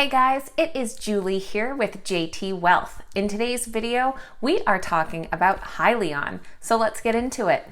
Hey guys, it is Julie here with JT.Wealth. In today's video, we are talking about Hyliion, so let's get into it.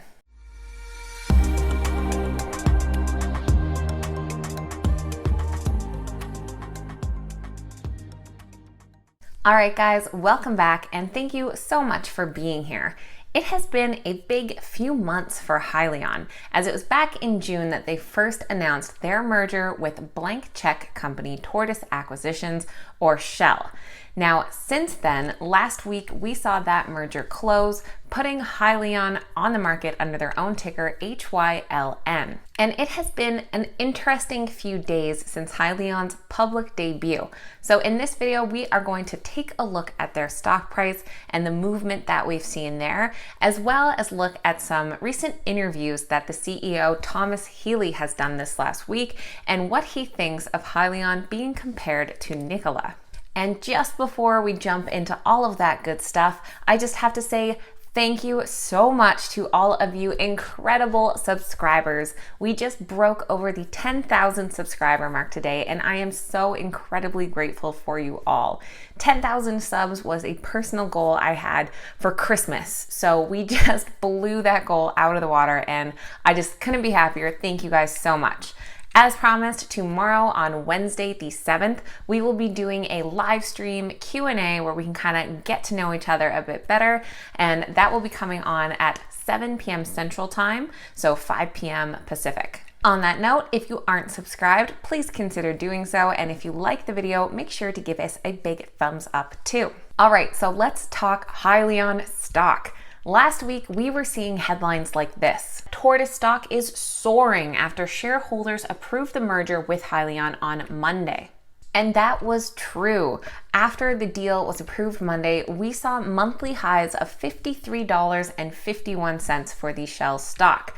Alright guys, welcome back and thank you so much for being here. It has been a big few months for Hyliion, as it was back in June that they first announced their merger with blank check company Tortoise Acquisitions, or HYLN. Now, since then, last week we saw that merger close, putting Hyliion on the market under their own ticker HYLN. And it has been an interesting few days since Hyliion's public debut. So in this video, we are going to take a look at their stock price and the movement that we've seen there, as well as look at some recent interviews that the CEO Thomas Healy has done this last week and what he thinks of Hyliion being compared to Nikola. And just before we jump into all of that good stuff, I just have to say thank you so much to all of you incredible subscribers. We just broke over the 10,000 subscriber mark today, and I am so incredibly grateful for you all. 10,000 subs was a personal goal I had for Christmas, so we just blew that goal out of the water, and I just couldn't be happier. Thank you guys so much. As promised, tomorrow on Wednesday the 7th, we will be doing a live stream Q&A where we can kind of get to know each other a bit better, and that will be coming on at 7 p.m. Central Time, so 5 p.m. Pacific. On that note, if you aren't subscribed, please consider doing so, and if you like the video, make sure to give us a big thumbs up too. All right, so let's talk Hyliion stock. Last week, we were seeing headlines like this. Tortoise stock is soaring after shareholders approved the merger with Hyliion on Monday. And that was true. After the deal was approved Monday, we saw monthly highs of $53.51 for the Shell stock.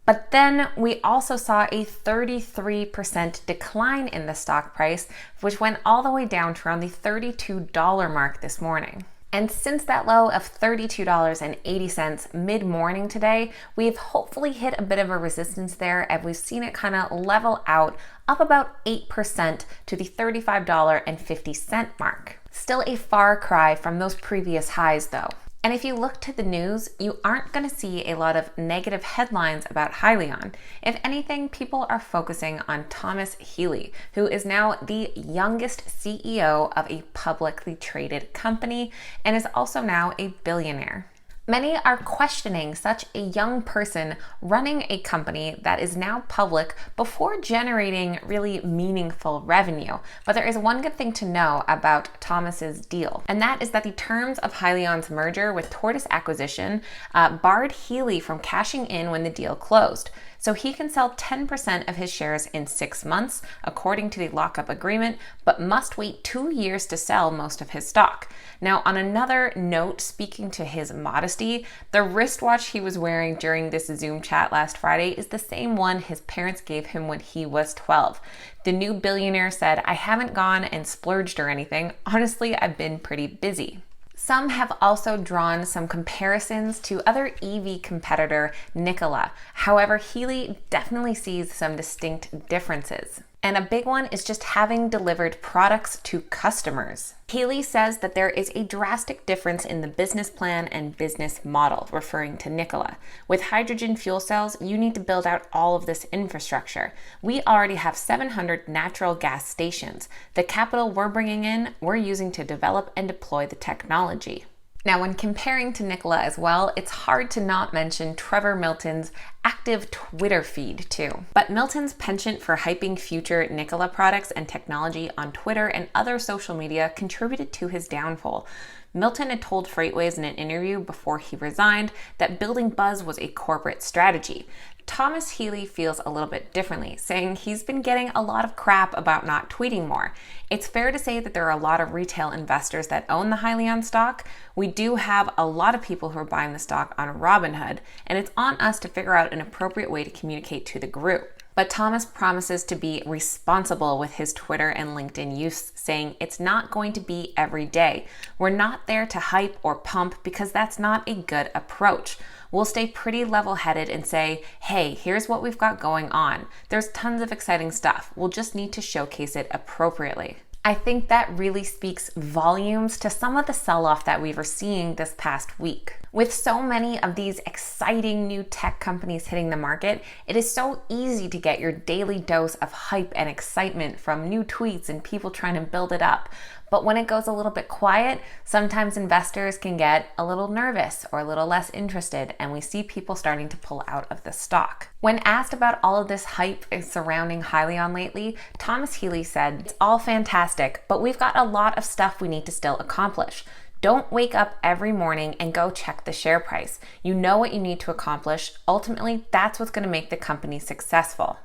But then we also saw a 33% decline in the stock price, which went all the way down to around the $32 mark this morning. And since that low of $32.80 mid-morning today, we've hopefully hit a bit of a resistance there, and we've seen it kind of level out up about 8% to the $35.50 mark. Still a far cry from those previous highs though. And if you look to the news, you aren't going to see a lot of negative headlines about Hyliion. If anything, people are focusing on Thomas Healy, who is now the youngest CEO of a publicly traded company and is also now a billionaire. Many are questioning such a young person running a company that is now public before generating really meaningful revenue. But there is one good thing to know about Thomas's deal, and that is that the terms of Hyliion's merger with Tortoise Acquisition barred Healy from cashing in when the deal closed. So he can sell 10% of his shares in 6 months, according to the lockup agreement, but must wait 2 years to sell most of his stock. Now, on another note, speaking to his modesty, the wristwatch he was wearing during this Zoom chat last Friday is the same one his parents gave him when he was 12. The new billionaire said, "I haven't gone and splurged or anything. Honestly, I've been pretty busy." Some have also drawn some comparisons to other EV competitor Nikola. However, Healy definitely sees some distinct differences. And a big one is just having delivered products to customers. Healy says that there is a drastic difference in the business plan and business model, referring to Nikola. With hydrogen fuel cells, you need to build out all of this infrastructure. We already have 700 natural gas stations. The capital we're bringing in, we're using to develop and deploy the technology. Now, when comparing to Nikola as well, it's hard to not mention Trevor Milton's active Twitter feed too. But Milton's penchant for hyping future Nikola products and technology on Twitter and other social media contributed to his downfall. Milton had told Freightways in an interview before he resigned that building buzz was a corporate strategy. Thomas Healy feels a little bit differently, saying he's been getting a lot of crap about not tweeting more. It's fair to say that there are a lot of retail investors that own the Hyliion stock. We do have a lot of people who are buying the stock on Robinhood, and it's on us to figure out an appropriate way to communicate to the group. But Thomas promises to be responsible with his Twitter and LinkedIn use, saying it's not going to be every day. We're not there to hype or pump because that's not a good approach. We'll stay pretty level-headed and say, hey, here's what we've got going on. There's tons of exciting stuff. We'll just need to showcase it appropriately. I think that really speaks volumes to some of the sell-off that we were seeing this past week. With so many of these exciting new tech companies hitting the market, it is so easy to get your daily dose of hype and excitement from new tweets and people trying to build it up. But when it goes a little bit quiet, sometimes investors can get a little nervous or a little less interested, and we see people starting to pull out of the stock. When asked about all of this hype surrounding Hyliion lately, Thomas Healy said, "It's all fantastic, but we've got a lot of stuff we need to still accomplish. Don't wake up every morning and go check the share price. You know what you need to accomplish. Ultimately, that's what's going to make the company successful."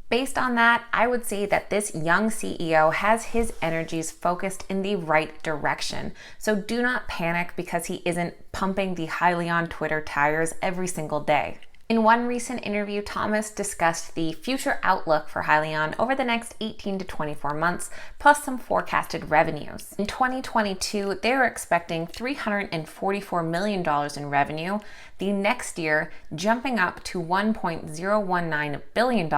Based on that, I would say that this young CEO has his energies focused in the right direction. So do not panic because he isn't pumping the Hyliion Twitter tires every single day. In one recent interview, Thomas discussed the future outlook for Hyliion over the next 18 to 24 months, plus some forecasted revenues. In 2022, they were expecting $344 million in revenue, the next year jumping up to $1.019 billion,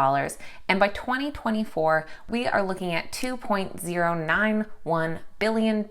and by 2024, we are looking at $2.091 billion.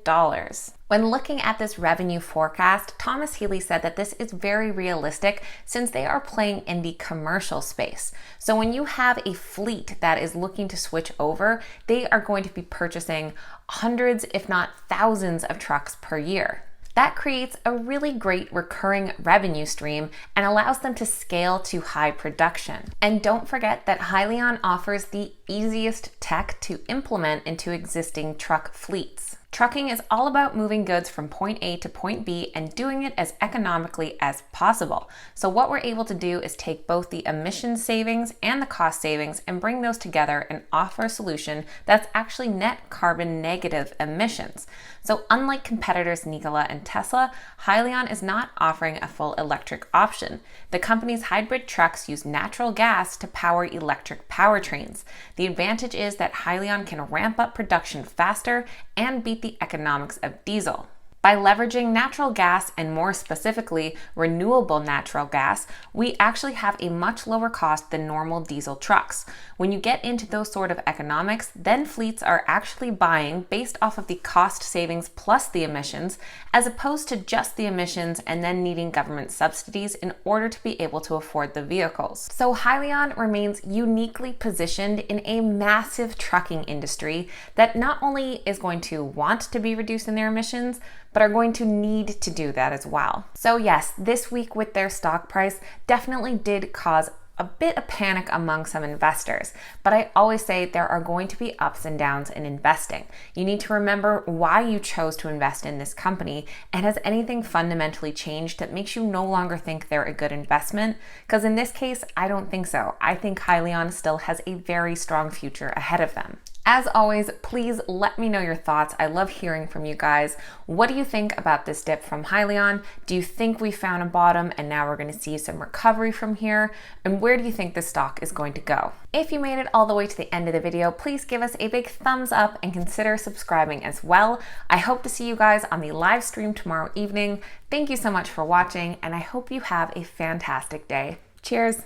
When looking at this revenue forecast, Thomas Healy said that this is very realistic since they are playing in the commercial space. So when you have a fleet that is looking to switch over, they are going to be purchasing hundreds, if not thousands of trucks per year. That creates a really great recurring revenue stream and allows them to scale to high production. And don't forget that Hyliion offers the easiest tech to implement into existing truck fleets. Trucking is all about moving goods from point A to point B and doing it as economically as possible. So what we're able to do is take both the emission savings and the cost savings and bring those together and offer a solution that's actually net carbon negative emissions. So unlike competitors Nikola and Tesla, Hyliion is not offering a full electric option. The company's hybrid trucks use natural gas to power electric powertrains. The advantage is that Hyliion can ramp up production faster and beat the economics of diesel. By leveraging natural gas and more specifically renewable natural gas, we actually have a much lower cost than normal diesel trucks. When you get into those sort of economics, then fleets are actually buying based off of the cost savings plus the emissions, as opposed to just the emissions and then needing government subsidies in order to be able to afford the vehicles. So Hyliion remains uniquely positioned in a massive trucking industry that not only is going to want to be reducing their emissions, but are going to need to do that as well. So yes, this week with their stock price definitely did cause a bit of panic among some investors, but I always say there are going to be ups and downs in investing. You need to remember why you chose to invest in this company, and has anything fundamentally changed that makes you no longer think they're a good investment? Because in this case, I don't think so. I think Hyliion still has a very strong future ahead of them. As always, please let me know your thoughts. I love hearing from you guys. What do you think about this dip from Hyliion? Do you think we found a bottom and now we're going to see some recovery from here? And where do you think the stock is going to go? If you made it all the way to the end of the video, please give us a big thumbs up and consider subscribing as well. I hope to see you guys on the live stream tomorrow evening. Thank you so much for watching, and I hope you have a fantastic day. Cheers.